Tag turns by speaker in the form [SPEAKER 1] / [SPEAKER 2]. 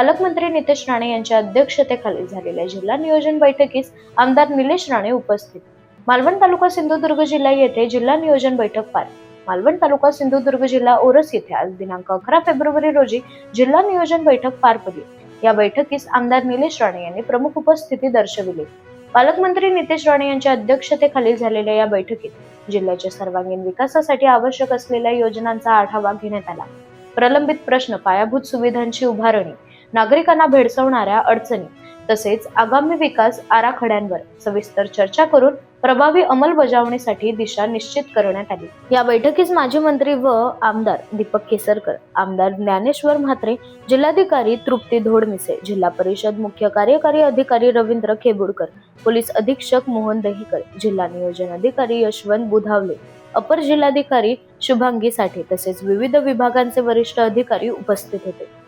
[SPEAKER 1] पालकमंत्री नितेश राणे यांच्या अध्यक्षतेखाली झालेल्या जिल्हा नियोजन बैठकीस आमदार निलेश राणे उपस्थित. मालवण तालुका सिंधुदुर्ग जिल्हा येथे जिल्हा नियोजन बैठक पार. मालवण तालुका सिंधुदुर्ग जिल्हा ओरस येथे आज दिनांक 11 फेब्रुवारी रोजी जिल्हा नियोजन बैठक पार पडली. या बैठकीस आमदार निलेश राणे यांनी प्रमुख उपस्थिती दर्शविली. पालकमंत्री नितेश राणे यांच्या अध्यक्षतेखाली झालेल्या या बैठकीत जिल्ह्याच्या सर्वांगीण विकासासाठी आवश्यक असलेल्या योजनांचा आढावा घेण्यात आला. प्रलंबित प्रश्न, पायाभूत सुविधांची उभारणी, नागरिकांना भेडसावणाऱ्या अडचणी तसेच आगामी विकास आराखड्यांवर सविस्तर चर्चा करून प्रभावी अंमलबजावणीसाठी दिशा निश्चित करण्यात आली. या बैठकीस माजी मंत्री व आमदार दीपक केसरकर, आमदार ज्ञानेश्वर म्हात्रे, जिल्हाधिकारी तृप्ती धोडमिसे, जिल्हा परिषद मुख्य कार्यकारी अधिकारी रवींद्र खेबुडकर, पोलीस अधीक्षक मोहन दहिकर, जिल्हा नियोजन अधिकारी यशवंत बुधावले, अपर जिल्हाधिकारी शुभांगी साठे तसेच विविध विभागांचे वरिष्ठ अधिकारी उपस्थित होते.